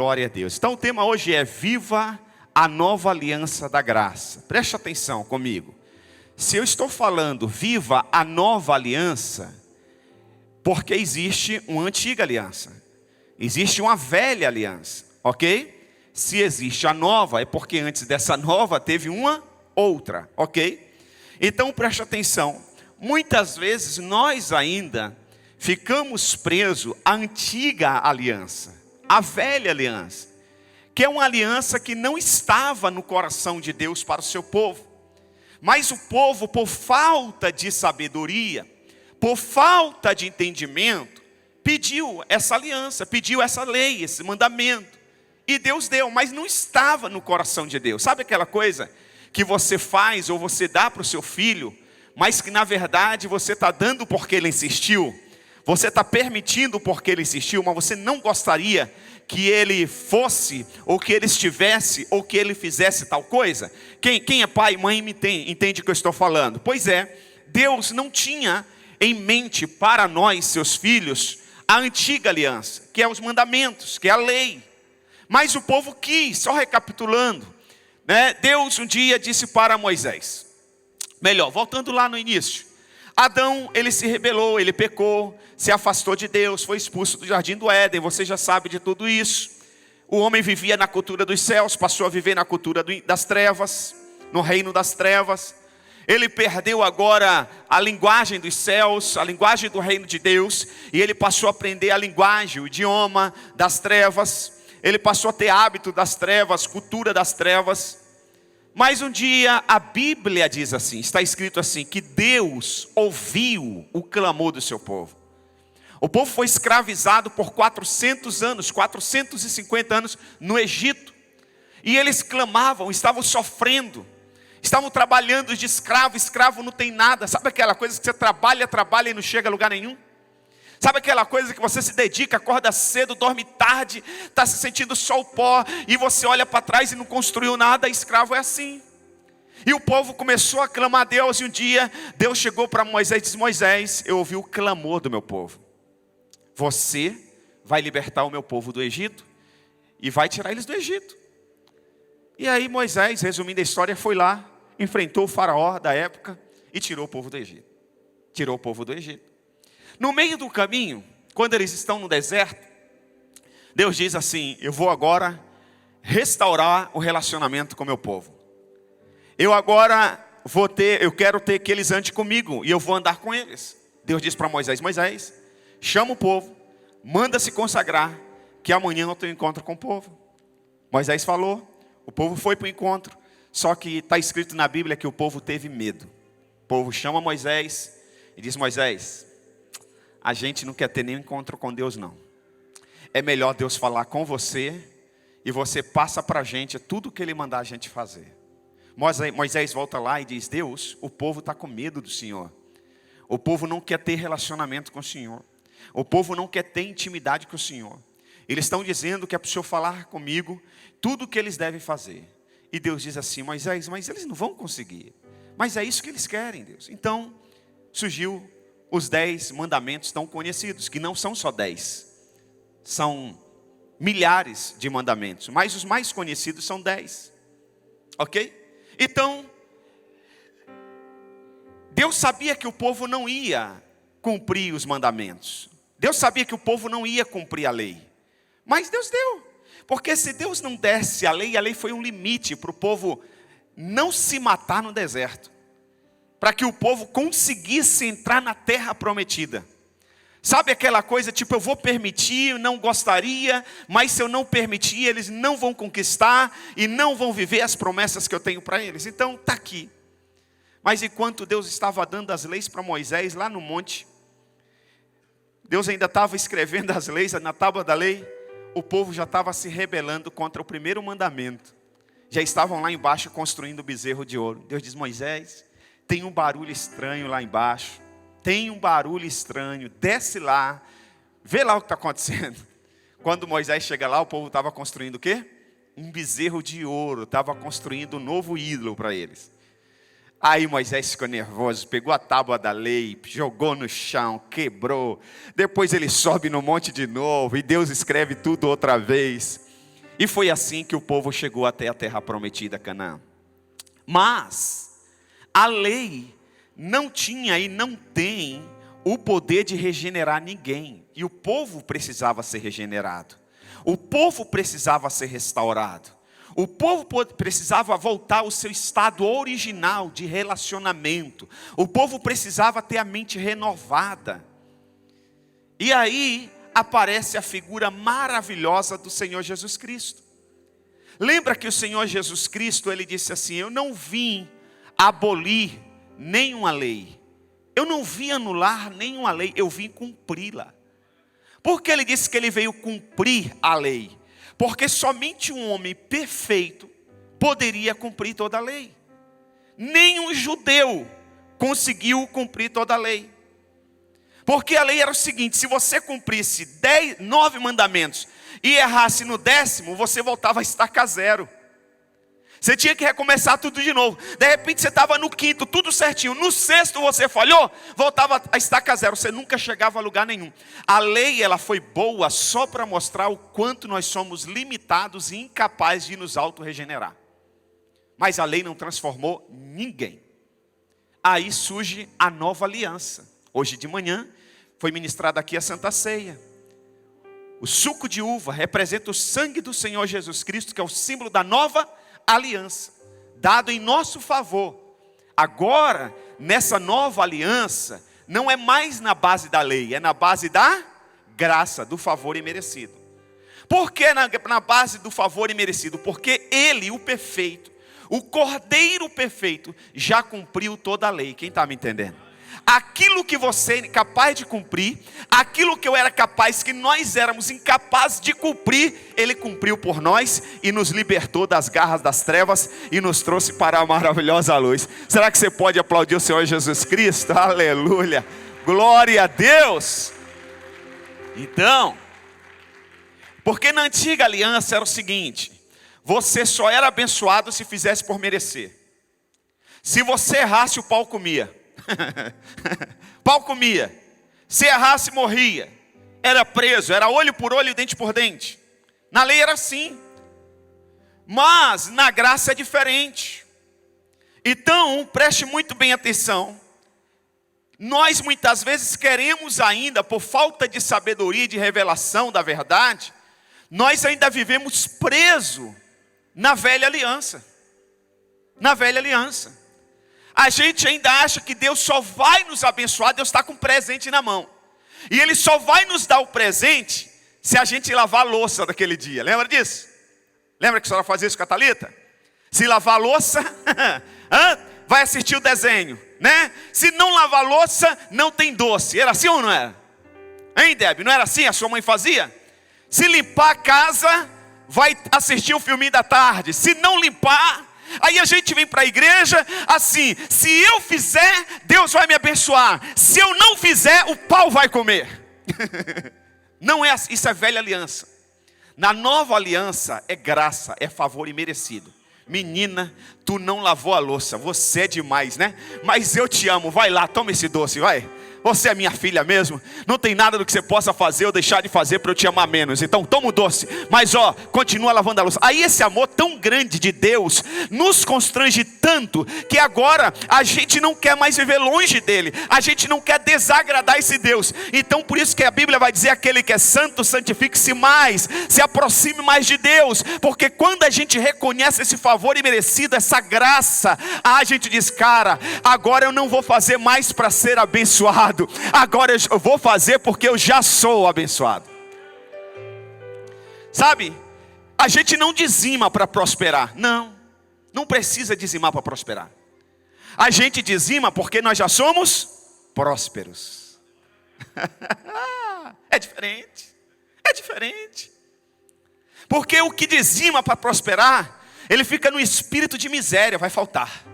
Glória a Deus. Então o tema hoje é Viva a Nova Aliança da Graça. Preste atenção comigo. Se eu estou falando viva a nova aliança, porque existe uma antiga aliança. Existe uma velha aliança, ok? Se existe a nova, é porque antes dessa nova teve uma outra, ok? Então preste atenção. Muitas vezes nós ainda ficamos presos à antiga aliança, à velha aliança, que é uma aliança que não estava no coração de Deus para o seu povo. Mas o povo, por falta de sabedoria, por falta de entendimento, pediu essa aliança, pediu essa lei, esse mandamento. E Deus deu, mas não estava no coração de Deus. Sabe aquela coisa que você faz ou você dá para o seu filho, mas que na verdade você está dando porque ele insistiu? Você está permitindo porque ele insistiu, mas você não gostaria que ele fosse, ou que ele estivesse, ou que ele fizesse tal coisa? Quem é pai e mãe entende o que eu estou falando. Pois é, Deus não tinha em mente para nós, seus filhos, a antiga aliança, que é os mandamentos, que é a lei. Mas o povo quis, só recapitulando, né? Deus um dia disse para Moisés, voltando lá no início, Adão, ele se rebelou, ele pecou, se afastou de Deus, foi expulso do jardim do Éden, você já sabe de tudo isso. O homem vivia na cultura dos céus, passou a viver na cultura das trevas, no reino das trevas. Ele perdeu agora a linguagem dos céus, a linguagem do reino de Deus, e ele passou a aprender a linguagem, o idioma das trevas. Ele passou a ter hábito das trevas, cultura das trevas. Mas um dia a Bíblia diz assim, está escrito assim, que Deus ouviu o clamor do seu povo. O povo foi escravizado por 400 anos, 450 anos no Egito. E eles clamavam, estavam sofrendo, estavam trabalhando de escravo, escravo não tem nada. Sabe aquela coisa que você trabalha e não chega a lugar nenhum? Sabe aquela coisa que você se dedica, acorda cedo, dorme tarde, está se sentindo só o pó, e você olha para trás e não construiu nada? Escravo é assim. E o povo começou a clamar a Deus, e um dia Deus chegou para Moisés e disse, Moisés, eu ouvi o clamor do meu povo. Você vai libertar o meu povo do Egito e vai tirar eles do Egito. E aí Moisés, resumindo a história, foi lá, enfrentou o faraó da época e tirou o povo do Egito. Tirou o povo do Egito. No meio do caminho, quando eles estão no deserto, Deus diz assim, eu vou agora restaurar o relacionamento com o meu povo. Eu quero ter que eles andem comigo e eu vou andar com eles. Deus diz para Moisés, Moisés, chama o povo, manda se consagrar, que amanhã eu tenho encontro com o povo. Moisés falou, o povo foi para o encontro, só que está escrito na Bíblia que o povo teve medo. O povo chama Moisés e diz, Moisés, a gente não quer ter nenhum encontro com Deus não. É melhor Deus falar com você e você passa para a gente tudo que Ele mandar a gente fazer. Moisés volta lá e diz, Deus, o povo está com medo do Senhor. O povo não quer ter relacionamento com o Senhor. O povo não quer ter intimidade com o Senhor. Eles estão dizendo que é para o Senhor falar comigo tudo o que eles devem fazer. E Deus diz assim, Moisés, mas eles não vão conseguir. Mas é isso que eles querem, Deus. Então, surgiu os 10 mandamentos tão conhecidos, que não são só 10. São milhares de mandamentos, mas os mais conhecidos são 10. Ok? Então, Deus sabia que o povo não ia cumprir os mandamentos. Deus sabia que o povo não ia cumprir a lei. Mas Deus deu. Porque se Deus não desse a lei foi um limite para o povo não se matar no deserto. Para que o povo conseguisse entrar na terra prometida. Sabe aquela coisa, tipo, eu vou permitir, não gostaria, mas se eu não permitir, eles não vão conquistar e não vão viver as promessas que eu tenho para eles. Então, está aqui. Mas enquanto Deus estava dando as leis para Moisés lá no monte, Deus ainda estava escrevendo as leis na tábua da lei, o povo já estava se rebelando contra o primeiro mandamento. Já estavam lá embaixo construindo o bezerro de ouro. Deus diz, Moisés, tem um barulho estranho lá embaixo. Tem um barulho estranho, desce lá, vê lá o que está acontecendo. Quando Moisés chega lá, o povo estava construindo o quê? Um bezerro de ouro, estava construindo um novo ídolo para eles. Aí Moisés ficou nervoso, pegou a tábua da lei, jogou no chão, quebrou. Depois ele sobe no monte de novo e Deus escreve tudo outra vez. E foi assim que o povo chegou até a terra prometida, Canaã. Mas a lei não tinha e não tem o poder de regenerar ninguém. E o povo precisava ser regenerado. O povo precisava ser restaurado. O povo precisava voltar ao seu estado original de relacionamento. O povo precisava ter a mente renovada. E aí aparece a figura maravilhosa do Senhor Jesus Cristo. Lembra que o Senhor Jesus Cristo, ele disse assim: eu não vim abolir nenhuma lei. Eu não vim anular nenhuma lei, eu vim cumpri-la. Por que ele disse que ele veio cumprir a lei? Porque somente um homem perfeito poderia cumprir toda a lei. Nem um judeu conseguiu cumprir toda a lei. Porque a lei era o seguinte: se você cumprisse 9 mandamentos e errasse no 10º, você voltava a estaca zero. Você tinha que recomeçar tudo de novo. De repente você estava no 5º, tudo certinho. No 6º você falhou, voltava a estaca zero. Você nunca chegava a lugar nenhum. A lei, ela foi boa só para mostrar o quanto nós somos limitados e incapazes de nos auto-regenerar. Mas a lei não transformou ninguém. Aí surge a nova aliança. Hoje de manhã foi ministrada aqui a Santa Ceia. O suco de uva representa o sangue do Senhor Jesus Cristo, que é o símbolo da nova aliança, dado em nosso favor. Agora, nessa nova aliança, não é mais na base da lei, é na base da graça, do favor imerecido. Por que na base do favor imerecido? Porque ele, o perfeito, o Cordeiro perfeito, já cumpriu toda a lei. Quem está me entendendo? Aquilo que você é capaz de cumprir, aquilo que eu era capaz, que nós éramos incapazes de cumprir, ele cumpriu por nós e nos libertou das garras das trevas e nos trouxe para a maravilhosa luz. Será que você pode aplaudir o Senhor Jesus Cristo? Aleluia, glória a Deus. Então, porque na antiga aliança era o seguinte: você só era abençoado se fizesse por merecer. Se você errasse, o pau comia. Pau comia. Se errasse, morria. Era preso, era olho por olho, dente por dente. Na lei era assim. Mas na graça é diferente. Então, preste muito bem atenção. Nós muitas vezes queremos ainda, por falta de sabedoria e de revelação da verdade, nós ainda vivemos presos na velha aliança. Na velha aliança. A gente ainda acha que Deus só vai nos abençoar, Deus está com um presente na mão. E Ele só vai nos dar o presente se a gente lavar a louça daquele dia. Lembra disso? Lembra que a senhora fazia isso com a Thalita? Se lavar a louça, vai assistir o desenho, né? Se não lavar a louça, não tem doce. Era assim ou não era? Hein, Deb? Não era assim? A sua mãe fazia? Se limpar a casa, vai assistir o filminho da tarde. Se não limpar... Aí a gente vem para a igreja assim: se eu fizer, Deus vai me abençoar. Se eu não fizer, o pau vai comer. Não é assim, isso é velha aliança. Na nova aliança é graça, é favor imerecido. Menina, tu não lavou a louça, você é demais, né? Mas eu te amo, vai lá, toma esse doce, vai. Você é minha filha mesmo. Não tem nada do que você possa fazer ou deixar de fazer para eu te amar menos. Então toma o doce, mas continua lavando a louça. Aí esse amor tão grande de Deus nos constrange tanto, que agora a gente não quer mais viver longe dele. A gente não quer desagradar esse Deus. Então por isso que a Bíblia vai dizer: aquele que é santo, santifique-se mais, se aproxime mais de Deus. Porque quando a gente reconhece esse favor imerecido, essa graça, a gente diz: cara, agora eu não vou fazer mais para ser abençoado, agora eu vou fazer porque eu já sou abençoado. Sabe, a gente não dizima para prosperar. Não precisa dizimar para prosperar. A gente dizima porque nós já somos prósperos. É diferente. É diferente. Porque o que dizima para prosperar, ele fica no espírito de miséria, vai faltar.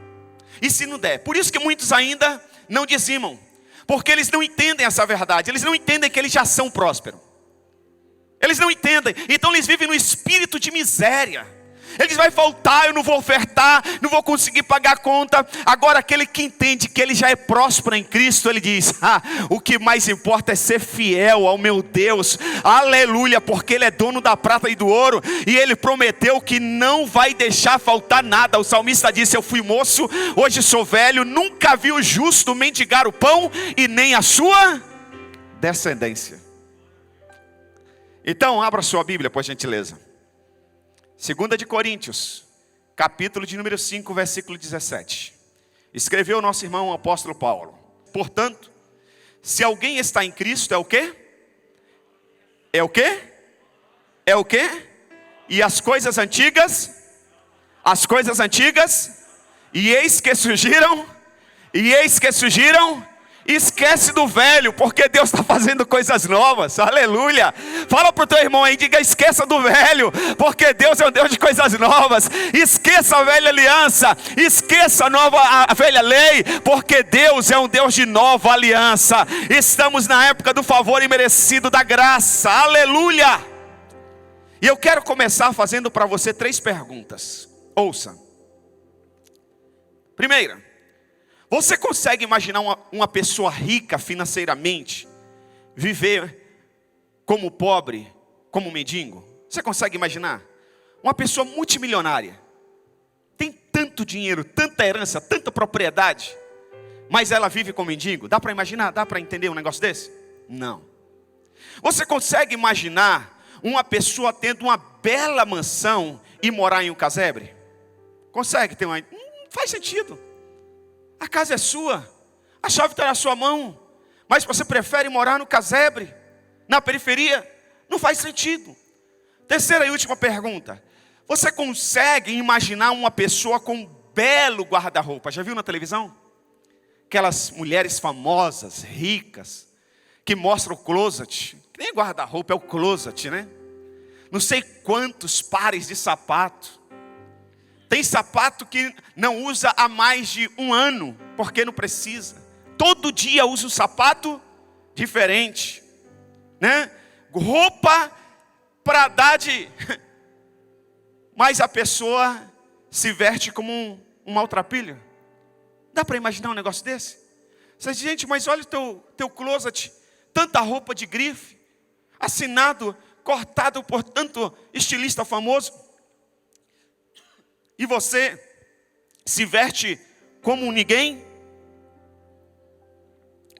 E se não der? Por isso que muitos ainda não dizimam. Porque eles não entendem essa verdade. Eles não entendem que eles já são prósperos. Eles não entendem. Então eles vivem no espírito de miséria. Ele diz, vai faltar, eu não vou ofertar, não vou conseguir pagar a conta. Agora aquele que entende que ele já é próspero em Cristo, ele diz, o que mais importa é ser fiel ao meu Deus, aleluia, porque Ele é dono da prata e do ouro, e Ele prometeu que não vai deixar faltar nada. O salmista disse, eu fui moço, hoje sou velho, nunca vi o justo mendigar o pão, e nem a sua descendência. Então abra sua Bíblia, por gentileza. 2 de Coríntios, capítulo de número 5, versículo 17. Escreveu o nosso irmão apóstolo Paulo. Portanto, se alguém está em Cristo, é o quê? É o quê? É o quê? E as coisas antigas, e eis que surgiram, esquece do velho, porque Deus está fazendo coisas novas, aleluia. Fala para o teu irmão aí, diga, esqueça do velho, porque Deus é um Deus de coisas novas. Esqueça a velha aliança, esqueça a velha lei, porque Deus é um Deus de nova aliança. Estamos na época do favor imerecido da graça, aleluia. E eu quero começar fazendo para você 3 perguntas, ouça. Primeira, você consegue imaginar uma pessoa rica financeiramente viver como pobre, como mendigo? Você consegue imaginar? Uma pessoa multimilionária, tem tanto dinheiro, tanta herança, tanta propriedade, mas ela vive como mendigo? Dá para imaginar? Dá para entender um negócio desse? Não. Você consegue imaginar uma pessoa tendo uma bela mansão e morar em um casebre? Consegue ter uma... Não faz sentido. A casa é sua, a chave está na sua mão, mas você prefere morar no casebre, na periferia? Não faz sentido. Terceira e última pergunta. Você consegue imaginar uma pessoa com um belo guarda-roupa? Já viu na televisão? Aquelas mulheres famosas, ricas, que mostram o closet. Nem guarda-roupa, é o closet, né? Não sei quantos pares de sapato. Tem sapato que não usa há mais de 1 ano, porque não precisa. Todo dia usa um sapato diferente, né? Roupa para dar de... Mas a pessoa se veste como um maltrapilho. Dá para imaginar um negócio desse? Você diz, gente, mas olha o teu closet, tanta roupa de grife, assinado, cortado por tanto estilista famoso. E você se veste como ninguém?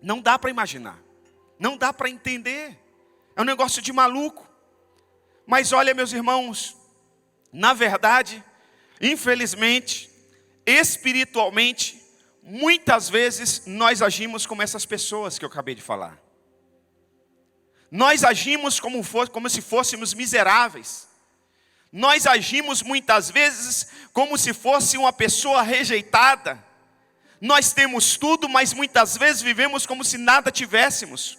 Não dá para imaginar. Não dá para entender. É um negócio de maluco. Mas olha, meus irmãos, na verdade, infelizmente, espiritualmente, muitas vezes nós agimos como essas pessoas que eu acabei de falar. Nós agimos como se fôssemos miseráveis. Nós agimos muitas vezes como se fosse uma pessoa rejeitada. Nós temos tudo, mas muitas vezes vivemos como se nada tivéssemos.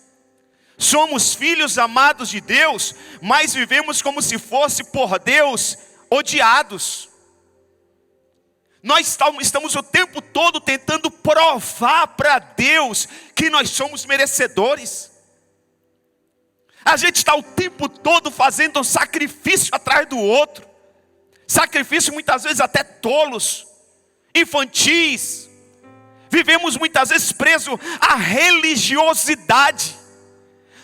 Somos filhos amados de Deus, mas vivemos como se fosse por Deus odiados. Nós estamos o tempo todo tentando provar para Deus que nós somos merecedores. A gente está o tempo todo fazendo um sacrifício atrás do outro. Sacrifício muitas vezes até tolos, infantis. Vivemos muitas vezes preso à religiosidade.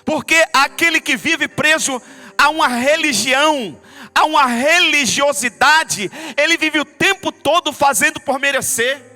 Porque aquele que vive preso a uma religião, a uma religiosidade, ele vive o tempo todo fazendo por merecer.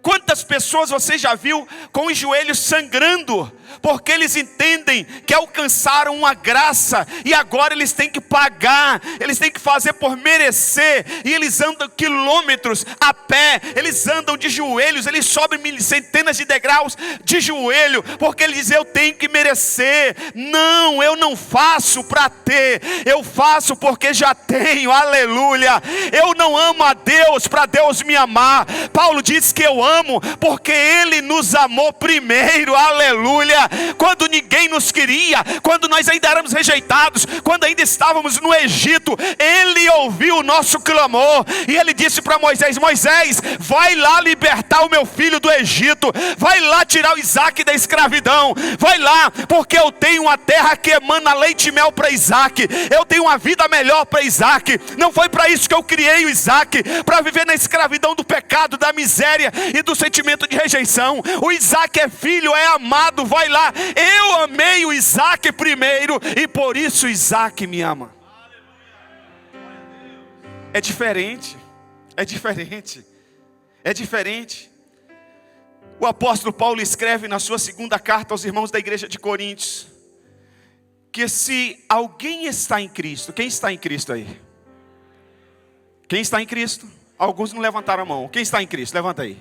Quantas pessoas você já viu com os joelhos sangrando, porque eles entendem que alcançaram uma graça, e agora eles têm que pagar, eles têm que fazer por merecer, e eles andam quilômetros a pé, eles andam de joelhos, eles sobem centenas de degraus de joelho, porque eles dizem, eu tenho que merecer. Não, eu não faço para ter, eu faço porque já tenho, aleluia. Eu não amo a Deus para Deus me amar. Paulo diz que eu amo porque Ele nos amou primeiro, aleluia. dia, quando ninguém nos queria, quando nós ainda éramos rejeitados, quando ainda estávamos no Egito, Ele ouviu o nosso clamor, e Ele disse para Moisés: Moisés, vai lá libertar o meu filho do Egito, vai lá tirar o Isaac da escravidão, vai lá, porque eu tenho uma terra que emana leite e mel para Isaac, eu tenho uma vida melhor para Isaac. Não foi para isso que eu criei o Isaac, para viver na escravidão do pecado, da miséria e do sentimento de rejeição. O Isaac é filho, é amado, vai lá, eu amei o Isaac primeiro, e por isso Isaac me ama. É diferente, é diferente, é diferente. O apóstolo Paulo escreve na sua segunda carta aos irmãos da igreja de Coríntios, que se alguém está em Cristo, quem está em Cristo aí? Quem está em Cristo? Alguns não levantaram a mão. Quem está em Cristo? Levanta aí.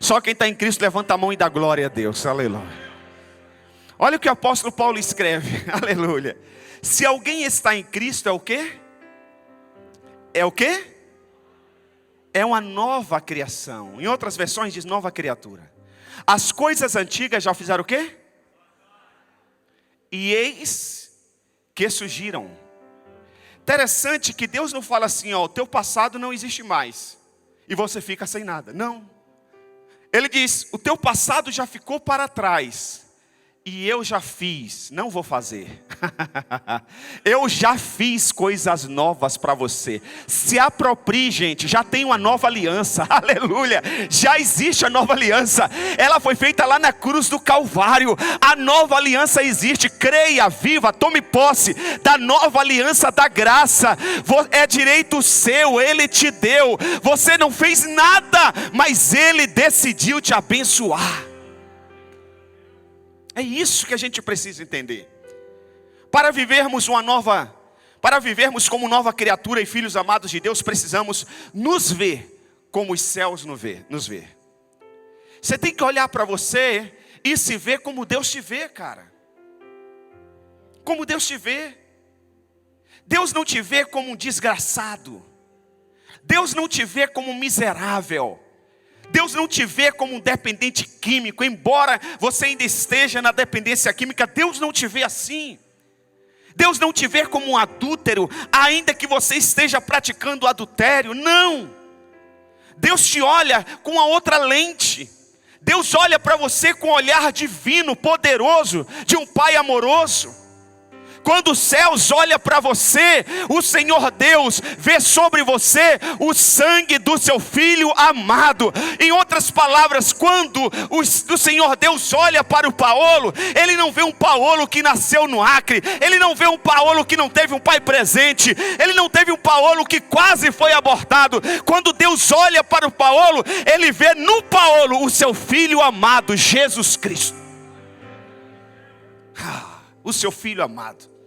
Só quem está em Cristo levanta a mão e dá glória a Deus. Aleluia. Olha o que o apóstolo Paulo escreve. Aleluia. Se alguém está em Cristo, é o quê? É o quê? É uma nova criação. Em outras versões diz nova criatura. As coisas antigas já fizeram o quê? E eis que surgiram. Interessante que Deus não fala assim, ó, o teu passado não existe mais, e você fica sem nada. Não. Ele diz, o teu passado já ficou para trás, e eu já fiz, não vou fazer. Eu já fiz coisas novas para você. Se aproprie, gente, já tem uma nova aliança. Aleluia, já existe a nova aliança. Ela foi feita lá na cruz do Calvário. A nova aliança existe. Creia, viva, tome posse da nova aliança da graça. É direito seu, Ele te deu. Você não fez nada, mas Ele decidiu te abençoar. É isso que a gente precisa entender. Para vivermos como nova criatura e filhos amados de Deus, precisamos nos ver como os céus nos vê. Você tem que olhar para você e se ver como Deus te vê, cara. Como Deus te vê. Deus não te vê como um desgraçado. Deus não te vê como um miserável. Deus não te vê como um dependente químico. Embora você ainda esteja na dependência química, Deus não te vê assim. Deus não te vê como um adúltero, ainda que você esteja praticando adultério. Não. Deus te olha com uma outra lente. Deus olha para você com um olhar divino, poderoso, de um Pai amoroso. Quando os céus olham para você, o Senhor Deus vê sobre você o sangue do seu Filho amado. Em outras palavras, quando o Senhor Deus olha para o Paulo, Ele não vê um Paulo que nasceu no Acre, Ele não vê um Paulo que não teve um pai presente, Ele não teve um Paulo que quase foi abortado. Quando Deus olha para o Paulo, Ele vê no Paulo o seu Filho amado, Jesus Cristo. O seu Filho amado.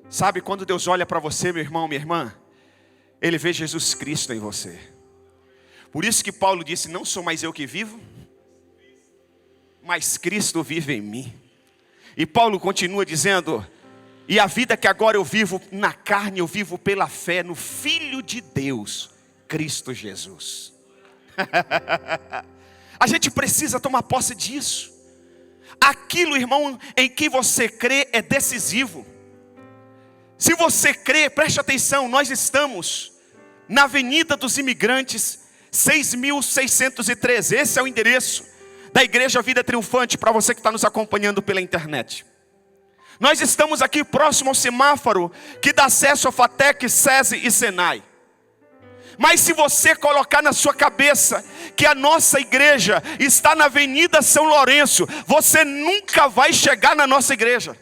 Sabe, quando Deus olha para você, meu irmão, minha irmã, Ele vê Jesus Cristo em você. Por isso que Paulo disse, não sou mais eu que vivo, mas Cristo vive em mim. E Paulo continua dizendo, e a vida que agora eu vivo na carne, eu vivo pela fé no Filho de Deus, Cristo Jesus. A gente precisa tomar posse disso. Aquilo, irmão, em que você crê é decisivo. Se você crê, preste atenção, nós estamos na Avenida dos Imigrantes, 6.613. Esse é o endereço da Igreja Vida Triunfante, para você que está nos acompanhando pela internet. Nós estamos aqui próximo ao semáforo que dá acesso a FATEC, SESI e SENAI. Mas se você colocar na sua cabeça que a nossa igreja está na Avenida São Lourenço, você nunca vai chegar na nossa igreja.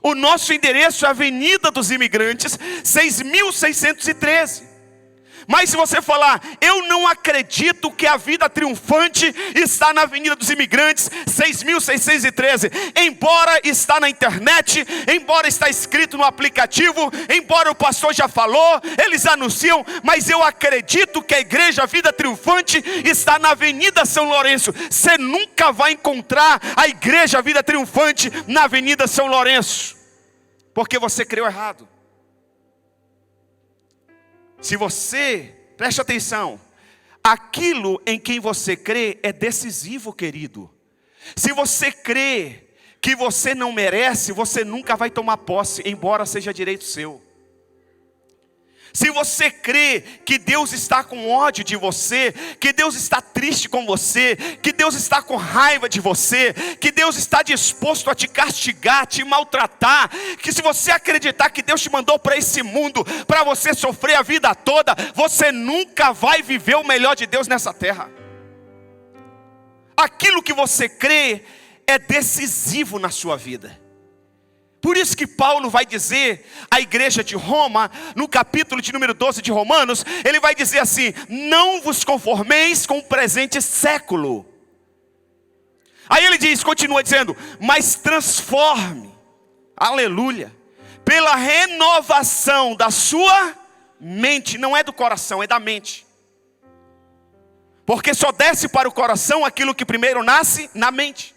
O nosso endereço é a Avenida dos Imigrantes, 6.613. Mas se você falar, eu não acredito que a Vida Triunfante está na Avenida dos Imigrantes, 6.613. Embora está na internet, embora está escrito no aplicativo, embora o pastor já falou, eles anunciam, mas eu acredito que a Igreja Vida Triunfante está na Avenida São Lourenço. Você nunca vai encontrar a Igreja Vida Triunfante na Avenida São Lourenço, porque você creu errado. Se você, preste atenção, aquilo em quem você crê é decisivo, querido. Se você crê que você não merece, você nunca vai tomar posse, embora seja direito seu. Se você crê que Deus está com ódio de você, que Deus está triste com você, que Deus está com raiva de você, que Deus está disposto a te castigar, te maltratar, que se você acreditar que Deus te mandou para esse mundo, para você sofrer a vida toda, você nunca vai viver o melhor de Deus nessa terra. Aquilo que você crê é decisivo na sua vida. Por isso que Paulo vai dizer à igreja de Roma, no capítulo de número 12 de Romanos, ele vai dizer assim: não vos conformeis com o presente século. Aí ele diz, continua dizendo, mas transforme, aleluia, pela renovação da sua mente, não é do coração, é da mente. Porque só desce para o coração aquilo que primeiro nasce na mente.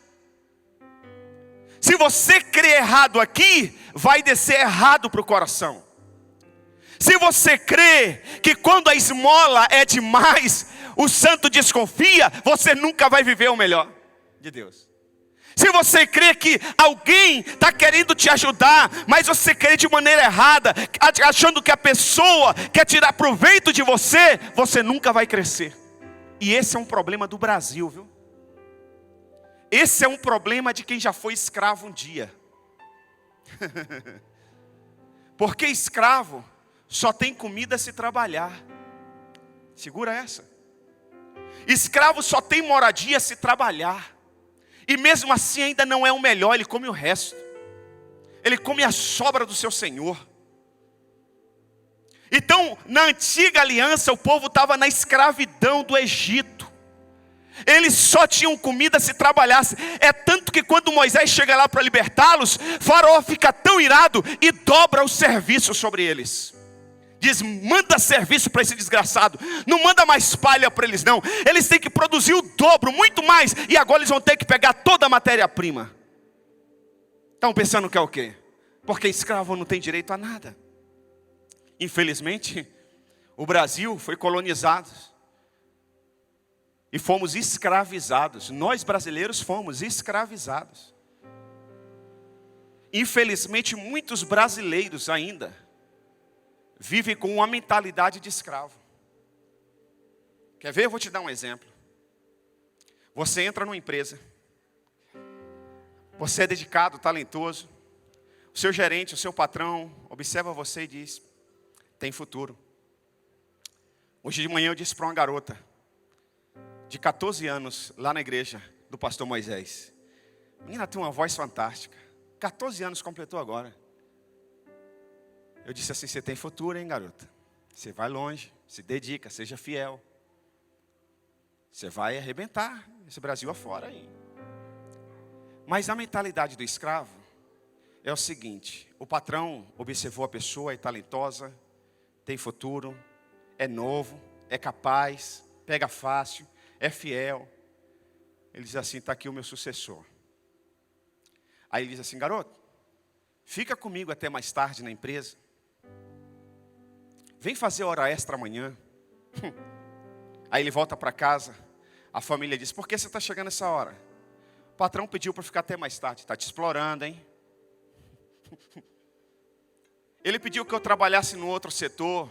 Se você crê errado aqui, vai descer errado para o coração. Se você crê que quando a esmola é demais, o santo desconfia, você nunca vai viver o melhor de Deus. Se você crê que alguém está querendo te ajudar, mas você crê de maneira errada, achando que a pessoa quer tirar proveito de você, você nunca vai crescer. E esse é um problema do Brasil, viu? Esse é um problema de quem já foi escravo um dia. Porque escravo só tem comida se trabalhar. Segura essa. Escravo só tem moradia se trabalhar. E mesmo assim ainda não é o melhor, ele come o resto. Ele come a sobra do seu senhor. Então, na antiga aliança, o povo estava na escravidão do Egito. Eles só tinham comida se trabalhasse. É tanto que quando Moisés chega lá para libertá-los, Faraó fica tão irado e dobra o serviço sobre eles. Diz, manda serviço para esse desgraçado. Não manda mais palha para eles não. Eles têm que produzir o dobro, muito mais. E agora eles vão ter que pegar toda a matéria-prima. Estão pensando que é o quê? Porque escravo não tem direito a nada. Infelizmente, o Brasil foi colonizado. E fomos escravizados. Nós brasileiros fomos escravizados. Infelizmente, muitos brasileiros ainda vivem com uma mentalidade de escravo. Quer ver? Eu vou te dar um exemplo. Você entra numa empresa. Você é dedicado, talentoso. O seu gerente, o seu patrão, observa você e diz, tem futuro. Hoje de manhã eu disse para uma garota de 14 anos, lá na igreja do pastor Moisés. Menina tem uma voz fantástica. 14 anos completou agora. Eu disse assim, você tem futuro, hein, garota? Você vai longe, se dedica, seja fiel. Você vai arrebentar esse Brasil afora aí. Mas a mentalidade do escravo é o seguinte, o patrão observou a pessoa, é talentosa, tem futuro, é novo, é capaz, pega fácil, é fiel. Ele diz assim, está aqui o meu sucessor. Aí ele diz assim, garoto, fica comigo até mais tarde na empresa. Vem fazer hora extra amanhã. Aí ele volta para casa. A família diz, por que você está chegando essa hora? O patrão pediu para ficar até mais tarde. Está te explorando, hein? Ele pediu que eu trabalhasse no outro setor,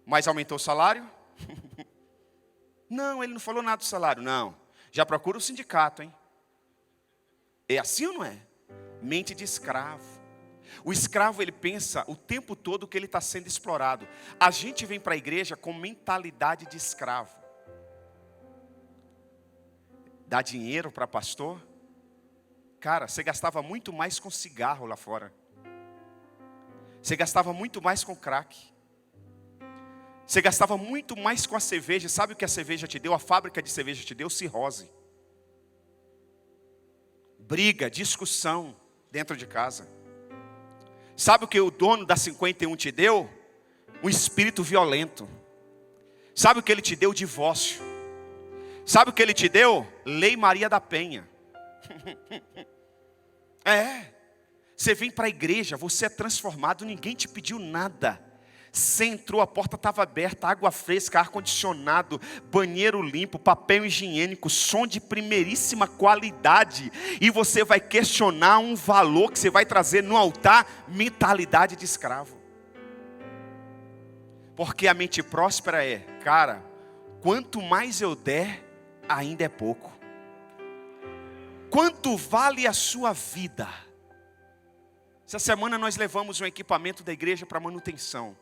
mas aumentou o salário? Não, ele não falou nada do salário, não. Já procura o sindicato, hein? É assim ou não é? Mente de escravo. O escravo, ele pensa o tempo todo que ele está sendo explorado. A gente vem para a igreja com mentalidade de escravo. Dá dinheiro para pastor? Cara, você gastava muito mais com cigarro lá fora. Você gastava muito mais com crack. Você gastava muito mais com a cerveja. Sabe o que a cerveja te deu? A fábrica de cerveja te deu cirrose. Briga, discussão dentro de casa. Sabe o que o dono da 51 te deu? Um espírito violento. Sabe o que ele te deu? Divórcio. Sabe o que ele te deu? Lei Maria da Penha. Você vem para a igreja, você é transformado, ninguém te pediu nada. Você entrou, a porta estava aberta, água fresca, ar-condicionado, banheiro limpo, papel higiênico, som de primeiríssima qualidade. E você vai questionar um valor que você vai trazer no altar, mentalidade de escravo. Porque a mente próspera é, cara, quanto mais eu der, ainda é pouco. Quanto vale a sua vida? Essa semana nós levamos um equipamento da igreja para manutenção.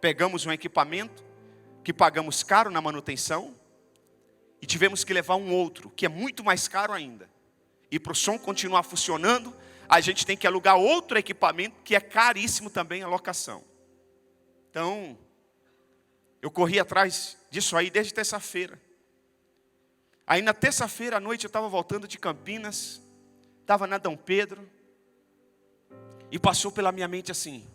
Pegamos um equipamento que pagamos caro na manutenção e tivemos que levar um outro, que é muito mais caro ainda. E para o som continuar funcionando, a gente tem que alugar outro equipamento que é caríssimo também a locação. Então, eu corri atrás disso aí desde terça-feira. Aí na terça-feira à noite eu estava voltando de Campinas, estava na Dom Pedro, e passou pela minha mente assim...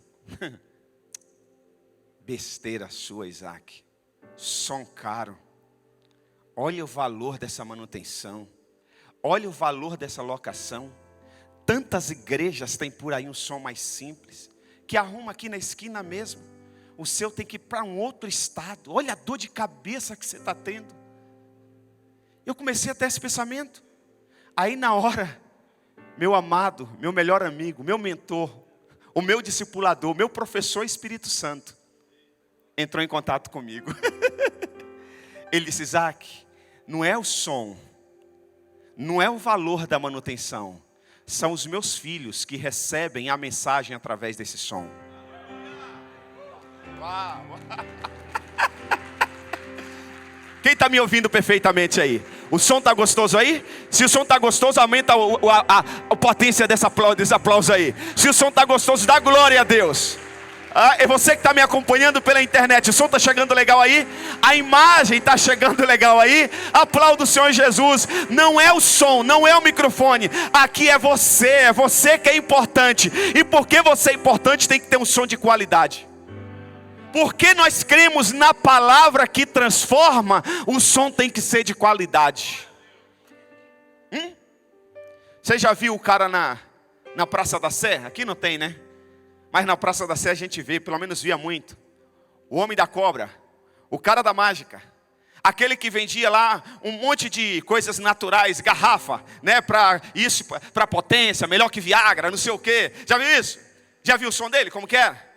Besteira sua, Isaac. Som caro. Olha o valor dessa manutenção. Olha o valor dessa locação. Tantas igrejas têm por aí um som mais simples, que arruma aqui na esquina mesmo. O seu tem que ir para um outro estado. Olha a dor de cabeça que você está tendo. Eu comecei a ter esse pensamento. Aí na hora, meu amado, meu melhor amigo, meu mentor, o meu discipulador, o meu professor Espírito Santo, entrou em contato comigo. Ele disse, Isaac, não é o som, não é o valor da manutenção, são os meus filhos que recebem a mensagem através desse som. Uau. Quem está me ouvindo perfeitamente aí? O som está gostoso aí? Se o som está gostoso, aumenta a potência desse aplauso aí. Se o som está gostoso, dá glória a Deus. É você que está me acompanhando pela internet, o som está chegando legal aí? A imagem está chegando legal aí? Aplauda o Senhor Jesus. Não é o som, não é o microfone. Aqui é você que é importante. E porque você é importante, tem que ter um som de qualidade. Porque nós cremos na palavra que transforma, o som tem que ser de qualidade. Você já viu o cara na Praça da Sé? Aqui não tem, né? Mas na Praça da Sé a gente vê, pelo menos via muito. O homem da cobra, o cara da mágica, aquele que vendia lá um monte de coisas naturais, garrafa, né? Para isso, para potência, melhor que Viagra, não sei o quê. Já viu isso? Já viu o som dele? Como que era?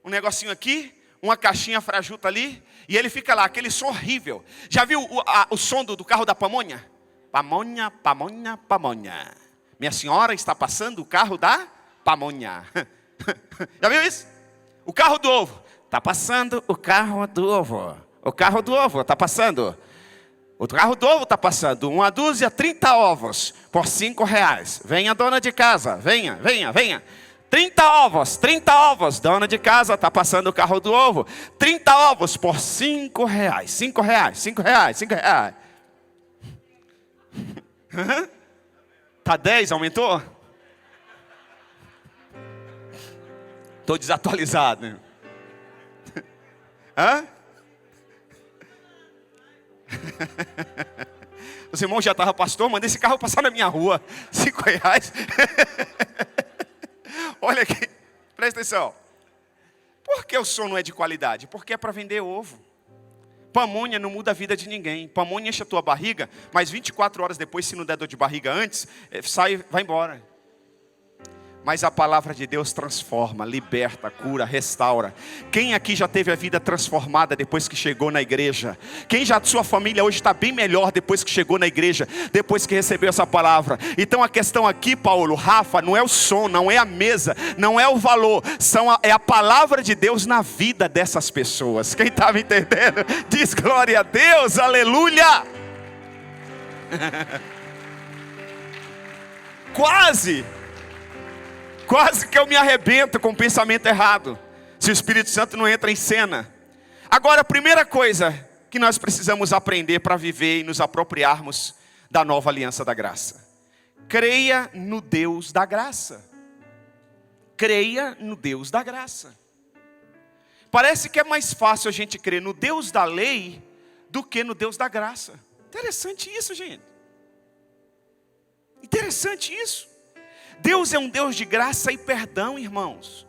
Um negocinho aqui, uma caixinha frajuta ali, e ele fica lá, aquele som horrível. Já viu o som do carro da pamonha? Pamonha, pamonha, pamonha. Minha senhora está passando o carro da pamonha. Já viu isso? O carro do ovo. Está passando o carro do ovo. O carro do ovo está passando. O carro do ovo está passando. 1 dúzia, 30 ovos por R$5. Venha, dona de casa. Venha, venha, venha. 30 ovos. Dona de casa, está passando o carro do ovo. 30 ovos por R$5. R$5. Tá 10, aumentou? Estou desatualizado, né? Hã? Os irmãos já estavam, pastor, manda esse carro passar na minha rua. R$5. Olha aqui, presta atenção. Por que o som não é de qualidade? Porque é para vender ovo. Pamonha não muda a vida de ninguém. Pamonha enche a tua barriga, mas 24 horas depois, se não der dor de barriga antes, sai, vai embora. Mas a palavra de Deus transforma, liberta, cura, restaura. Quem aqui já teve a vida transformada depois que chegou na igreja? Quem já, sua família hoje está bem melhor depois que chegou na igreja, depois que recebeu essa palavra? Então a questão aqui, Paulo, Rafa, não é o som, não é a mesa, não é o valor, é a palavra de Deus na vida dessas pessoas. Quem está me entendendo? Diz glória a Deus, aleluia! Quase que eu me arrebento com o pensamento errado, se o Espírito Santo não entra em cena. Agora, a primeira coisa que nós precisamos aprender para viver e nos apropriarmos da nova aliança da graça: creia no Deus da graça. Creia no Deus da graça. Parece que é mais fácil a gente crer no Deus da lei do que no Deus da graça. Interessante isso, gente. Interessante isso. Deus é um Deus de graça e perdão, irmãos.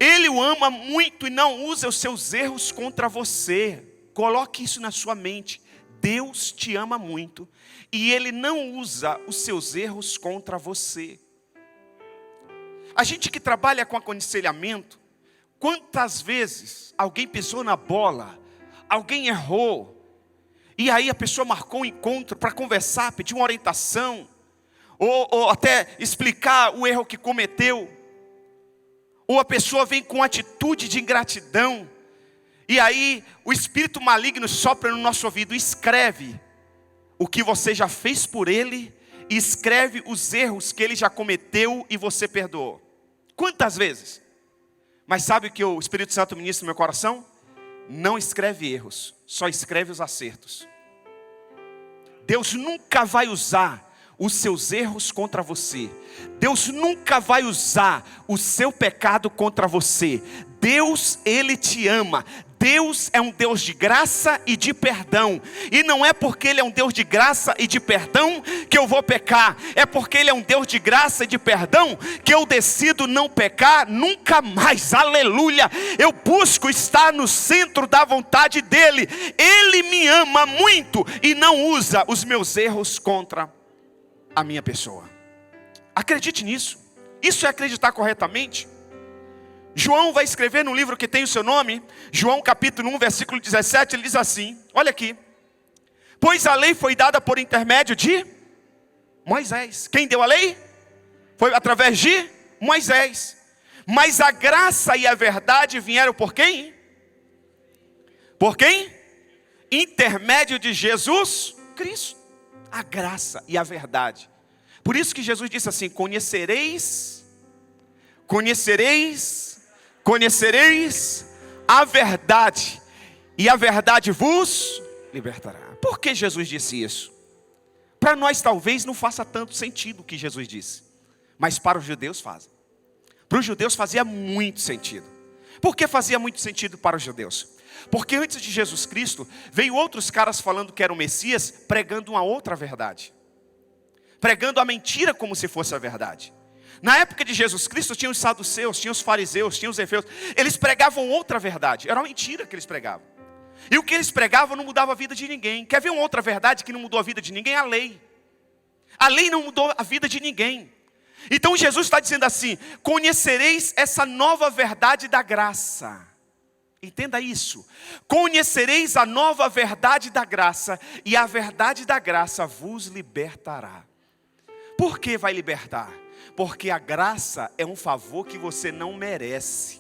Ele o ama muito e não usa os seus erros contra você. Coloque isso na sua mente. Deus te ama muito e Ele não usa os seus erros contra você. A gente que trabalha com aconselhamento, quantas vezes alguém pisou na bola, alguém errou, e aí a pessoa marcou um encontro para conversar, pedir uma orientação, ou até explicar o erro que cometeu, ou a pessoa vem com atitude de ingratidão, e aí o espírito maligno sopra no nosso ouvido, escreve o que você já fez por ele, e escreve os erros que ele já cometeu e você perdoou. Quantas vezes? Mas sabe o que o Espírito Santo ministra no meu coração? Não escreve erros, só escreve os acertos. Deus nunca vai usar os seus erros contra você. Deus nunca vai usar o seu pecado contra você. Deus, Ele te ama. Deus é um Deus de graça e de perdão. E não é porque Ele é um Deus de graça e de perdão que eu vou pecar. É porque Ele é um Deus de graça e de perdão que eu decido não pecar nunca mais. Aleluia! Eu busco estar no centro da vontade dEle. Ele me ama muito e não usa os meus erros contra a minha pessoa. Acredite nisso. Isso é acreditar corretamente. João vai escrever no livro que tem o seu nome, João capítulo 1, versículo 17, ele diz assim, olha aqui. Pois a lei foi dada por intermédio de Moisés. Quem deu a lei? Foi através de Moisés. Mas a graça e a verdade vieram por quem? Por quem? Intermédio de Jesus Cristo. A graça e a verdade. Por isso que Jesus disse assim, conhecereis a verdade, e a verdade vos libertará. Por que Jesus disse isso? Para nós talvez não faça tanto sentido o que Jesus disse, mas para os judeus faz. Para os judeus fazia muito sentido. Por que fazia muito sentido para os judeus? Porque antes de Jesus Cristo, veio outros caras falando que era o Messias, pregando uma outra verdade. Pregando a mentira como se fosse a verdade. Na época de Jesus Cristo, tinha os saduceus, tinha os fariseus, tinha os efeus. Eles pregavam outra verdade, era uma mentira que eles pregavam. E o que eles pregavam não mudava a vida de ninguém. Quer ver uma outra verdade que não mudou a vida de ninguém? A lei. A lei não mudou a vida de ninguém. Então Jesus está dizendo assim, conhecereis essa nova verdade da graça. Entenda isso. Conhecereis a nova verdade da graça, e a verdade da graça vos libertará. Por que vai libertar? Porque a graça é um favor que você não merece.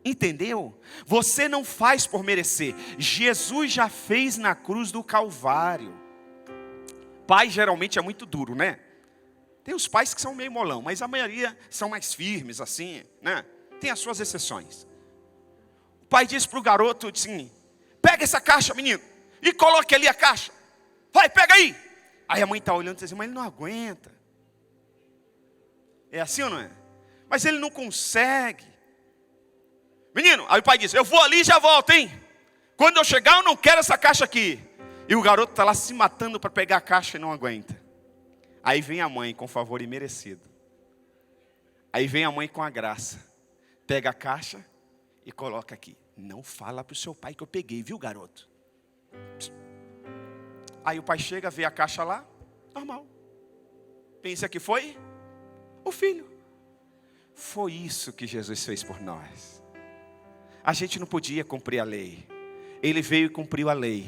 Entendeu? Você não faz por merecer. Jesus já fez na cruz do Calvário. Pai geralmente é muito duro, né? Tem os pais que são meio molão, mas a maioria são mais firmes assim, né? Tem as suas exceções. O pai disse para o garoto assim, pega essa caixa, menino, e coloque ali a caixa. Vai, pega aí. Aí a mãe está olhando e diz assim, mas ele não aguenta. É assim ou não é? Mas ele não consegue. Menino, aí o pai diz, eu vou ali e já volto, hein? Quando eu chegar eu não quero essa caixa aqui. E o garoto está lá se matando para pegar a caixa e não aguenta. Aí vem a mãe com favor imerecido. Aí vem a mãe com a graça. Pega a caixa e coloca aqui. Não fala para o seu pai que eu peguei, viu, garoto? Aí o pai chega, vê a caixa lá, normal. Pensa que foi o filho. Foi isso que Jesus fez por nós. A gente não podia cumprir a lei. Ele veio e cumpriu a lei.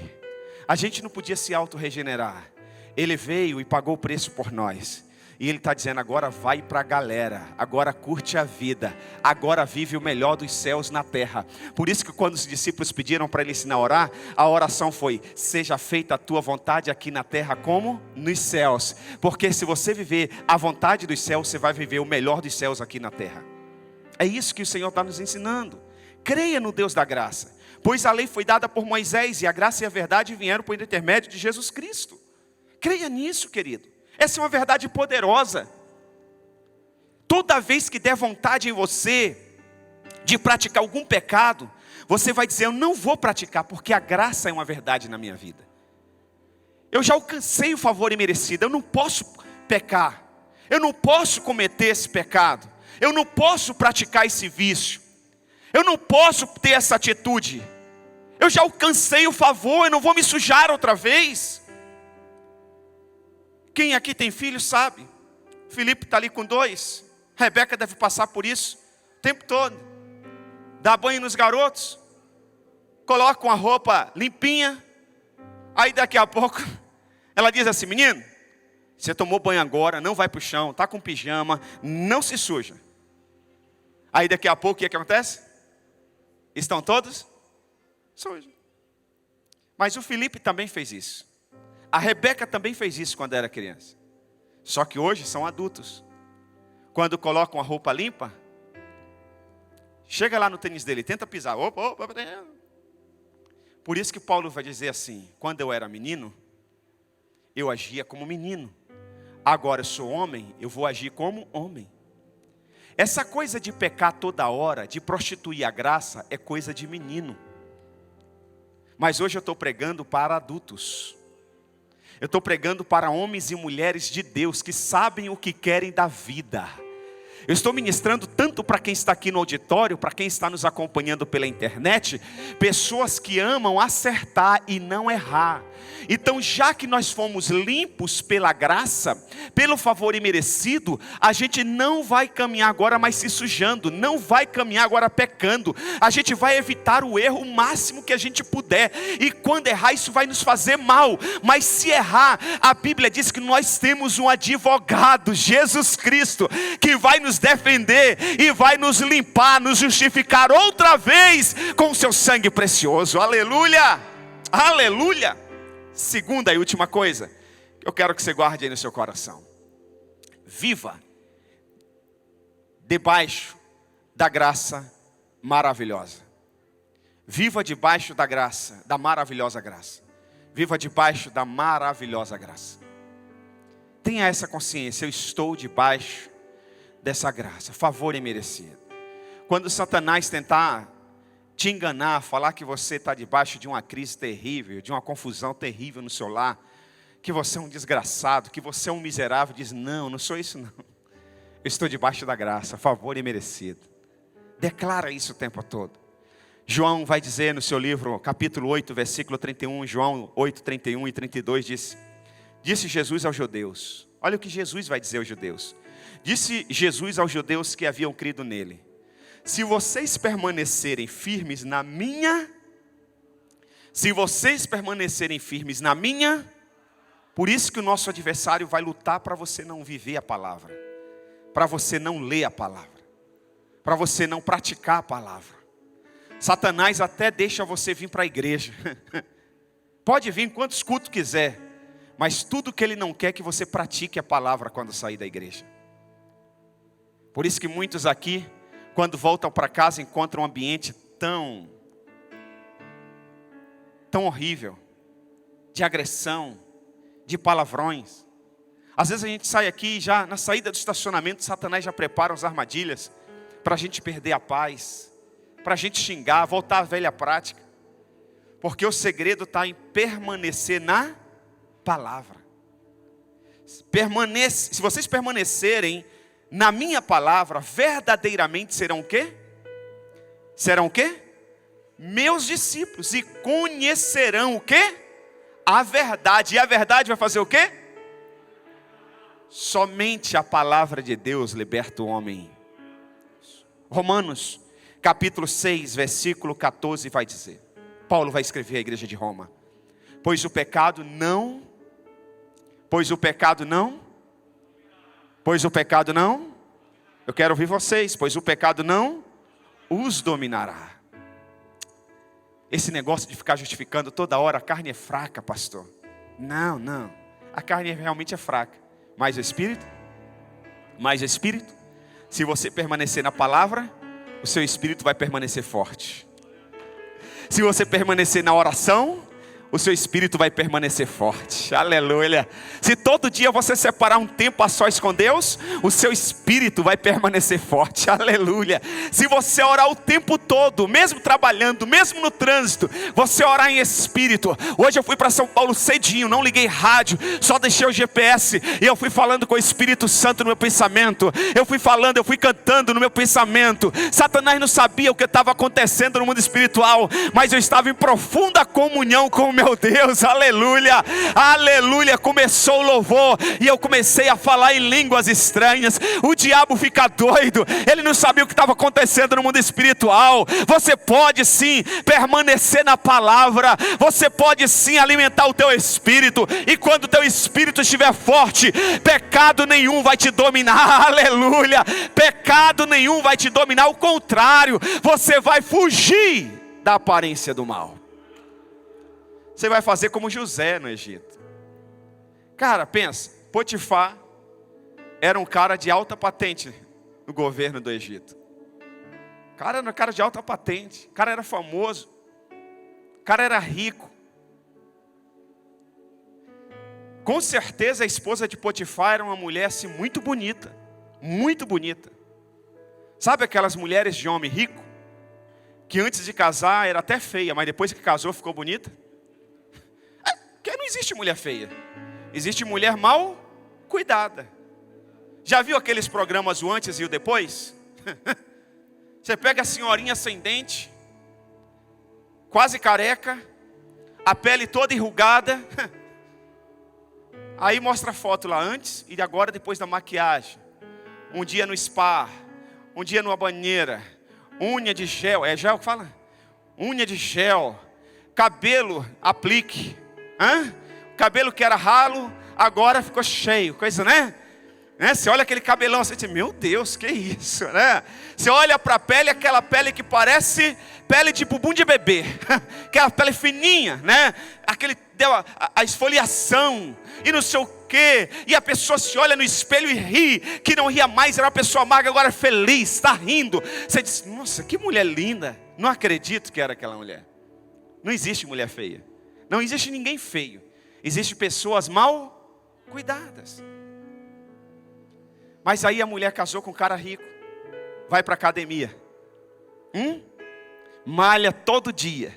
A gente não podia se auto-regenerar. Ele veio e pagou o preço por nós. E Ele está dizendo, agora vai para a galera. Agora curte a vida. Agora vive o melhor dos céus na terra. Por isso que quando os discípulos pediram para Ele ensinar a orar, a oração foi, seja feita a tua vontade aqui na terra como nos céus. Porque se você viver a vontade dos céus, você vai viver o melhor dos céus aqui na terra. É isso que o Senhor está nos ensinando. Creia no Deus da graça. Pois a lei foi dada por Moisés e a graça e a verdade vieram por intermédio de Jesus Cristo. Creia nisso, querido. Essa é uma verdade poderosa. Toda vez que der vontade em você de praticar algum pecado, você vai dizer, eu não vou praticar, porque a graça é uma verdade na minha vida. Eu já alcancei o favor imerecido, eu não posso pecar. Eu não posso cometer esse pecado. Eu não posso praticar esse vício. Eu não posso ter essa atitude. Eu já alcancei o favor, eu não vou me sujar outra vez. Quem aqui tem filho sabe. Felipe está ali com 2. Rebeca deve passar por isso o tempo todo. Dá banho nos garotos. Coloca uma roupa limpinha. Aí daqui a pouco ela diz assim: menino, você tomou banho agora, não vai para o chão, está com pijama, não se suja. Aí daqui a pouco o que acontece? Estão todos sujos. Mas o Felipe também fez isso. A Rebeca também fez isso quando era criança. Só que hoje são adultos. Quando colocam a roupa limpa, chega lá no tênis dele, tenta pisar. Opa. Por isso que Paulo vai dizer assim: quando eu era menino, eu agia como menino. Agora eu sou homem, eu vou agir como homem. Essa coisa de pecar toda hora, de prostituir a graça, é coisa de menino. Mas hoje eu estou pregando para adultos. Eu estou pregando para homens e mulheres de Deus que sabem o que querem da vida. Eu estou ministrando tanto para quem está aqui no auditório, para quem está nos acompanhando pela internet, pessoas que amam acertar e não errar. Então, já que nós fomos limpos pela graça, pelo favor imerecido, a gente não vai caminhar agora mais se sujando, não vai caminhar agora pecando. A gente vai evitar o erro o máximo que a gente puder. E quando errar, isso vai nos fazer mal. Mas se errar, a Bíblia diz que nós temos um advogado, Jesus Cristo, que vai nos defender e vai nos limpar, nos justificar outra vez com o seu sangue precioso. Aleluia! Aleluia! Segunda e última coisa, eu quero que você guarde aí no seu coração. Viva debaixo da graça maravilhosa. Viva debaixo da graça, da maravilhosa graça. Viva debaixo da maravilhosa graça. Tenha essa consciência: eu estou debaixo dessa graça, favor imerecido. Quando Satanás tentar te enganar, falar que você está debaixo de uma crise terrível, de uma confusão terrível no seu lar, que você é um desgraçado, que você é um miserável, diz: não sou isso não. Eu estou debaixo da graça, favor imerecido. Declara isso o tempo todo. João vai dizer no seu livro, capítulo 8, versículo 31, João 8, 31 e 32, disse Jesus aos judeus. Olha o que Jesus vai dizer aos judeus. Disse Jesus aos judeus que haviam crido nele: se vocês permanecerem firmes na minha, por isso que o nosso adversário vai lutar para você não viver a palavra, para você não ler a palavra, para você não praticar a palavra. Satanás até deixa você vir para a igreja, pode vir quantos cultos quiser, mas tudo que ele não quer é que você pratique a palavra quando sair da igreja. Por isso que muitos aqui, quando voltam para casa, encontram um ambiente tão horrível, de agressão, de palavrões. Às vezes a gente sai aqui, já na saída do estacionamento, Satanás já prepara as armadilhas para a gente perder a paz, para a gente xingar, voltar à velha prática. Porque o segredo está em permanecer na palavra. Se vocês permanecerem na minha palavra, verdadeiramente serão o quê? Serão o quê? Meus discípulos, e conhecerão o quê? A verdade. E a verdade vai fazer o quê? Somente a palavra de Deus liberta o homem. Romanos, capítulo 6, versículo 14 vai dizer. Paulo vai escrever à igreja de Roma: pois o pecado não, eu quero ouvir vocês, pois o pecado não os dominará. Esse negócio de ficar justificando toda hora, a carne é fraca, pastor. Não, a carne realmente é fraca, mas o Espírito, se você permanecer na palavra, o seu espírito vai permanecer forte. Se você permanecer na oração, o seu espírito vai permanecer forte. Aleluia. Se todo dia você separar um tempo a sós com Deus, o seu espírito vai permanecer forte. Aleluia. Se você orar o tempo todo, mesmo trabalhando, mesmo no trânsito, você orar em espírito. Hoje eu fui para São Paulo cedinho, não liguei rádio, só deixei o GPS e eu fui falando com o Espírito Santo no meu pensamento. Eu fui falando, eu fui cantando no meu pensamento. Satanás não sabia o que estava acontecendo no mundo espiritual, mas eu estava em profunda comunhão com o meu Deus. Aleluia, aleluia. Começou o louvor e eu comecei a falar em línguas estranhas. O diabo fica doido, ele não sabia o que estava acontecendo no mundo espiritual. Você pode sim permanecer na palavra, você pode sim alimentar o teu espírito, e quando o teu espírito estiver forte, pecado nenhum vai te dominar. Aleluia, pecado nenhum vai te dominar, ao contrário, você vai fugir da aparência do mal. Você vai fazer como José no Egito. Cara, pensa, Potifar era um cara de alta patente no governo do Egito. O cara era um cara de alta patente, o cara era famoso, o cara era rico. Com certeza a esposa de Potifar era uma mulher assim muito bonita, muito bonita. Sabe aquelas mulheres de homem rico, que antes de casar era até feia, mas depois que casou ficou bonita? Porque não existe mulher feia, existe mulher mal cuidada. Já viu aqueles programas o antes e o depois? Você pega a senhorinha sem dente, quase careca, a pele toda enrugada, aí mostra a foto lá antes e agora depois da maquiagem. Um dia no spa, um dia numa banheira, unha de gel, é gel que fala? Unha de gel, cabelo aplique, cabelo que era ralo, agora ficou cheio, coisa, né? Você olha aquele cabelão, você diz, meu Deus, que isso, né? Você olha para a pele, aquela pele que parece pele de bumbum de bebê, aquela pele fininha, né? Aquele deu a esfoliação e não sei o quê, e a pessoa se olha no espelho e ri, que não ria mais, era uma pessoa amarga, agora é feliz, está rindo. Você diz, nossa, que mulher linda. Não acredito que era aquela mulher. Não existe mulher feia, não existe ninguém feio, existe pessoas mal cuidadas. Mas aí a mulher casou com um cara rico, vai para a academia, malha todo dia,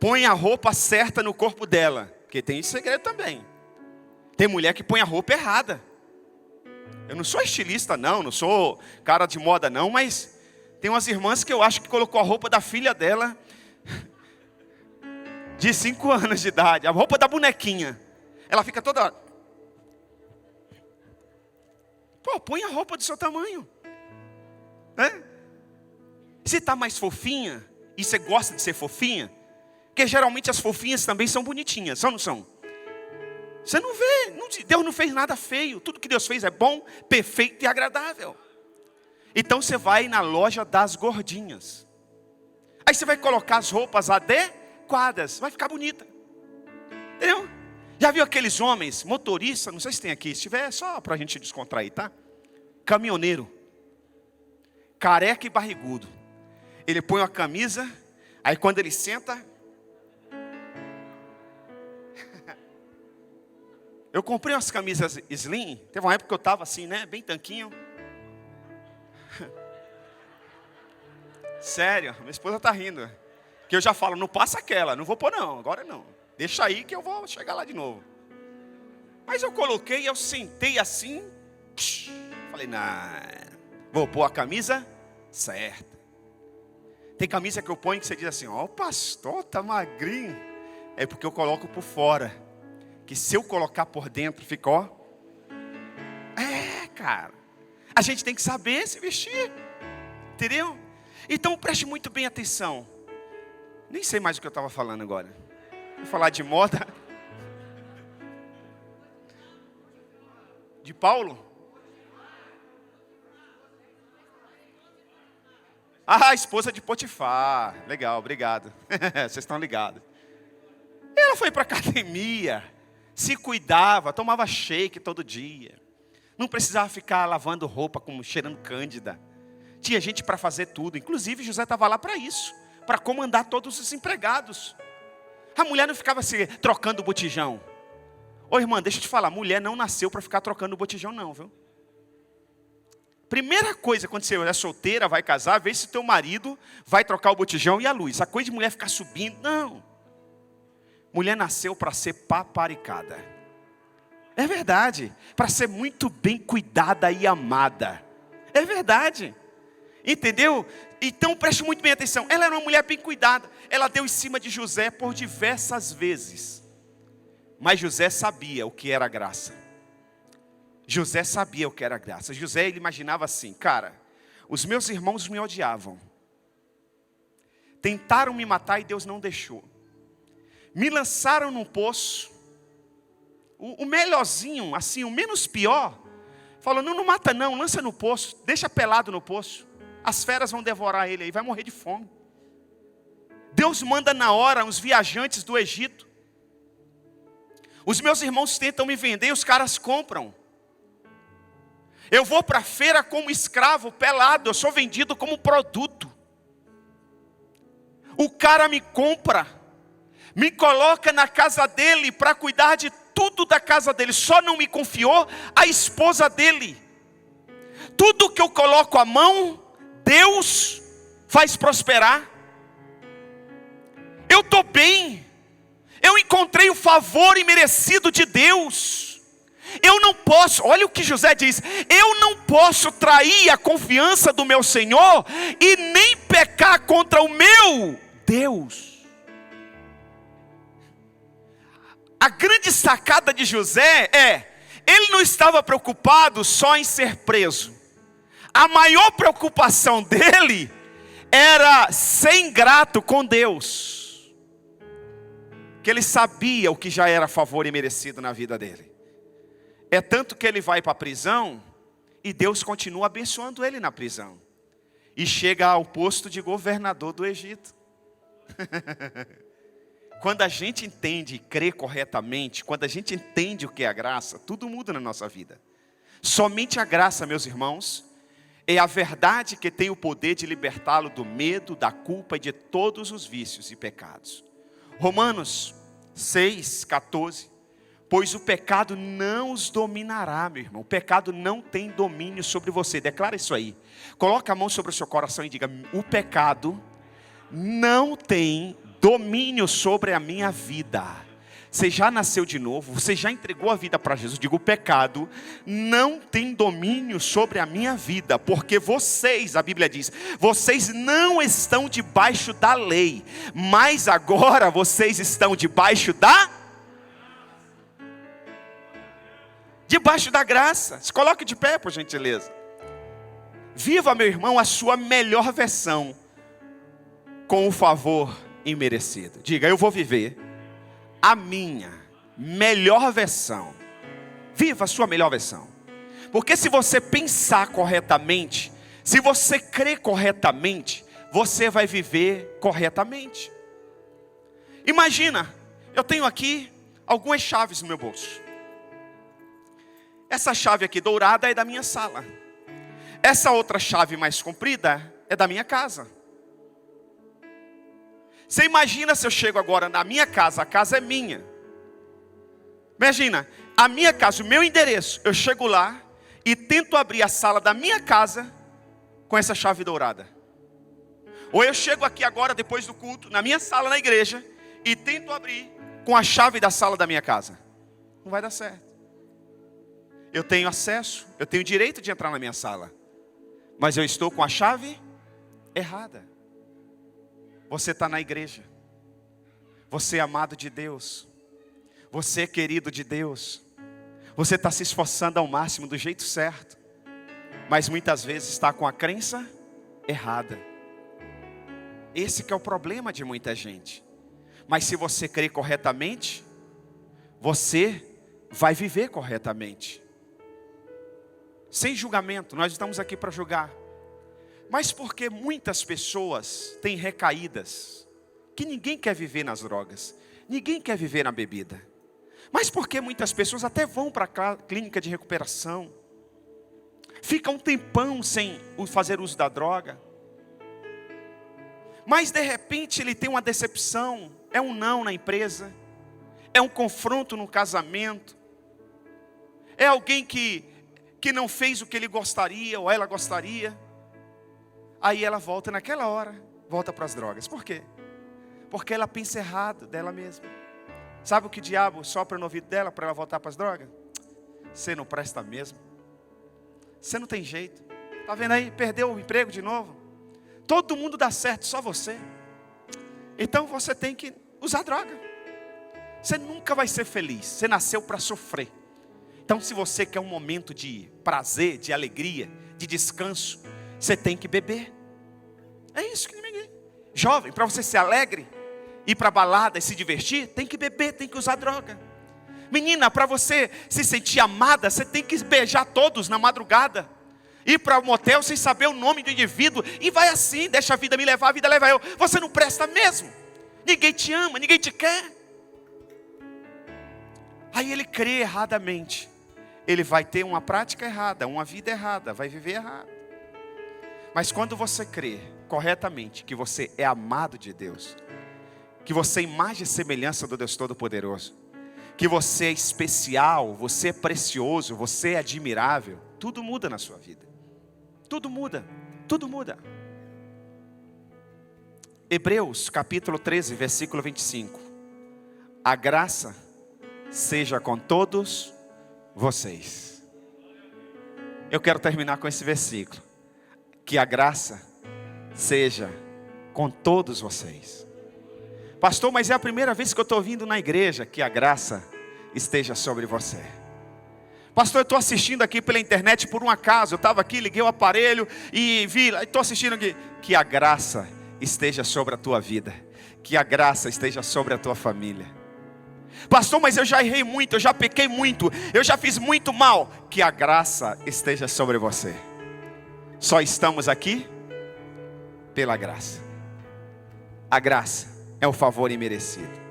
põe a roupa certa no corpo dela, porque tem esse segredo também. Tem mulher que põe a roupa errada. Eu não sou estilista não sou cara de moda não, mas tem umas irmãs que eu acho que colocou a roupa da filha dela, de 5 anos de idade, a roupa da bonequinha, ela fica toda... Pô, põe a roupa do seu tamanho, né? Se está mais fofinha, e você gosta de ser fofinha, porque geralmente as fofinhas também são bonitinhas, são ou não são? Você não vê, Deus não fez nada feio, tudo que Deus fez é bom, perfeito e agradável. Então você vai na loja das gordinhas, aí você vai colocar as roupas adequadas, vai ficar bonita, entendeu? Já viu aqueles homens, motorista, não sei se tem aqui, se tiver é só para a gente descontrair, tá? Caminhoneiro, careca e barrigudo. Ele põe uma camisa, aí quando ele senta... Eu comprei umas camisas slim, teve uma época que eu estava assim, né, bem tanquinho. Sério, minha esposa está rindo. Que eu já falo, não passa aquela, não vou pôr não, agora não. Deixa aí que eu vou chegar lá de novo. Mas eu coloquei, eu sentei assim. Falei, não, vou pôr a camisa certa. Tem camisa que eu ponho que você diz assim, ó, o pastor tá magrinho. É porque eu coloco por fora. Que se eu colocar por dentro, fica, ó. Cara. A gente tem que saber se vestir. Entendeu? Então preste muito bem atenção. Nem sei mais o que eu estava falando agora. Vou falar de moda. De Paulo? A esposa de Potifar. Legal, obrigado. Vocês estão ligados. Ela foi para a academia, se cuidava, tomava shake todo dia. Não precisava ficar lavando roupa como cheirando cândida. Tinha gente para fazer tudo. Inclusive José estava lá para isso, para comandar todos os empregados. A mulher não ficava assim, trocando o botijão. Ô irmã, deixa eu te falar, mulher não nasceu para ficar trocando o botijão não, viu? Primeira coisa, quando você é solteira, vai casar, vê se teu marido vai trocar o botijão e a luz. A coisa de mulher ficar subindo, não. Mulher nasceu para ser paparicada. É verdade. Para ser muito bem cuidada e amada. É verdade. Entendeu? Então preste muito bem atenção. Ela era uma mulher bem cuidada. Ela deu em cima de José por diversas vezes. Mas José sabia o que era graça. José sabia o que era graça. José, ele imaginava assim, cara, os meus irmãos me odiavam. Tentaram me matar e Deus não deixou. Me lançaram num poço. O melhorzinho, assim, o menos pior, falou, não mata não, lança no poço, deixa pelado no poço. As feras vão devorar ele aí, vai morrer de fome. Deus manda na hora uns viajantes do Egito. Os meus irmãos tentam me vender e os caras compram. Eu vou para a feira como escravo, pelado, eu sou vendido como produto. O cara me compra, me coloca na casa dele para cuidar de tudo da casa dele, só não me confiou a esposa dele. Tudo que eu coloco a mão, Deus faz prosperar. Eu estou bem, eu encontrei o favor imerecido de Deus. Eu não posso, olha o que José diz, eu não posso trair a confiança do meu Senhor e nem pecar contra o meu Deus. A grande sacada de José ele não estava preocupado só em ser preso. A maior preocupação dele era ser ingrato com Deus. Que ele sabia o que já era favor e merecido na vida dele. É tanto que ele vai para a prisão e Deus continua abençoando ele na prisão. E chega ao posto de governador do Egito. Quando a gente entende e crê corretamente, quando a gente entende o que é a graça, tudo muda na nossa vida. Somente a graça, meus irmãos, é a verdade que tem o poder de libertá-lo do medo, da culpa e de todos os vícios e pecados. Romanos 6,14. Pois o pecado não os dominará, meu irmão. O pecado não tem domínio sobre você. Declara isso aí. Coloca a mão sobre o seu coração e diga: o pecado não tem domínio sobre a minha vida. Você já nasceu de novo, você já entregou a vida para Jesus. Digo, o pecado não tem domínio sobre a minha vida, porque vocês, a Bíblia diz, vocês não estão debaixo da lei, mas agora vocês estão debaixo da graça. Se coloque de pé, por gentileza. Viva, meu irmão, a sua melhor versão com o favor imerecido. Diga, eu vou viver a minha melhor versão. Viva a sua melhor versão. Porque se você pensar corretamente, se você crer corretamente, você vai viver corretamente. Imagina, eu tenho aqui algumas chaves no meu bolso. Essa chave aqui dourada é da minha sala. Essa outra chave mais comprida é da minha casa. Você imagina se eu chego agora na minha casa, a casa é minha. Imagina, a minha casa, o meu endereço, eu chego lá e tento abrir a sala da minha casa com essa chave dourada. Ou eu chego aqui agora, depois do culto, na minha sala na igreja, e tento abrir com a chave da sala da minha casa. Não vai dar certo. Eu tenho acesso, eu tenho direito de entrar na minha sala, mas eu estou com a chave errada. Você está na igreja, você é amado de Deus, você é querido de Deus, você está se esforçando ao máximo do jeito certo, mas muitas vezes está com a crença errada. Esse que é o problema de muita gente. Mas se você crer corretamente, você vai viver corretamente. Sem julgamento, nós estamos aqui para julgar. Mas porque muitas pessoas têm recaídas, que ninguém quer viver nas drogas, ninguém quer viver na bebida. Mas porque muitas pessoas até vão para a clínica de recuperação, ficam um tempão sem fazer uso da droga, mas de repente ele tem uma decepção é um não na empresa, é um confronto no casamento, é alguém que não fez o que ele gostaria ou ela gostaria. Aí ela volta naquela hora, volta para as drogas. Por quê? Porque ela pensa errado dela mesma. Sabe o que o diabo sopra no ouvido dela para ela voltar para as drogas? Você não presta mesmo. Você não tem jeito. Está vendo aí? Perdeu o emprego de novo. Todo mundo dá certo, só você. Então você tem que usar droga. Você nunca vai ser feliz. Você nasceu para sofrer. Então se você quer um momento de prazer, de alegria, de descanso, você tem que beber. É isso que ninguém. Jovem, para você ser alegre, ir para balada e se divertir, tem que beber, tem que usar droga. Menina, para você se sentir amada, você tem que beijar todos na madrugada. Ir para o motel sem saber o nome do indivíduo. E vai assim, deixa a vida me levar, a vida leva eu. Você não presta mesmo. Ninguém te ama, ninguém te quer. Aí ele crê erradamente. Ele vai ter uma prática errada, uma vida errada, vai viver errado. Mas quando você crê corretamente que você é amado de Deus, que você é imagem e semelhança do Deus Todo-Poderoso, que você é especial, você é precioso, você é admirável, tudo muda na sua vida. Tudo muda, tudo muda. Hebreus capítulo 13, versículo 25. A graça seja com todos vocês. Eu quero terminar com esse versículo. Que a graça seja com todos vocês. Pastor, mas é a primeira vez que eu estou ouvindo na igreja. Que a graça esteja sobre você. Pastor, eu estou assistindo aqui pela internet por um acaso. Eu estava aqui, liguei o aparelho e vi, estou assistindo aqui. Que a graça esteja sobre a tua vida. Que a graça esteja sobre a tua família. Pastor, mas eu já errei muito, eu já pequei muito, eu já fiz muito mal. Que a graça esteja sobre você. Só estamos aqui pela graça. A graça é o favor imerecido.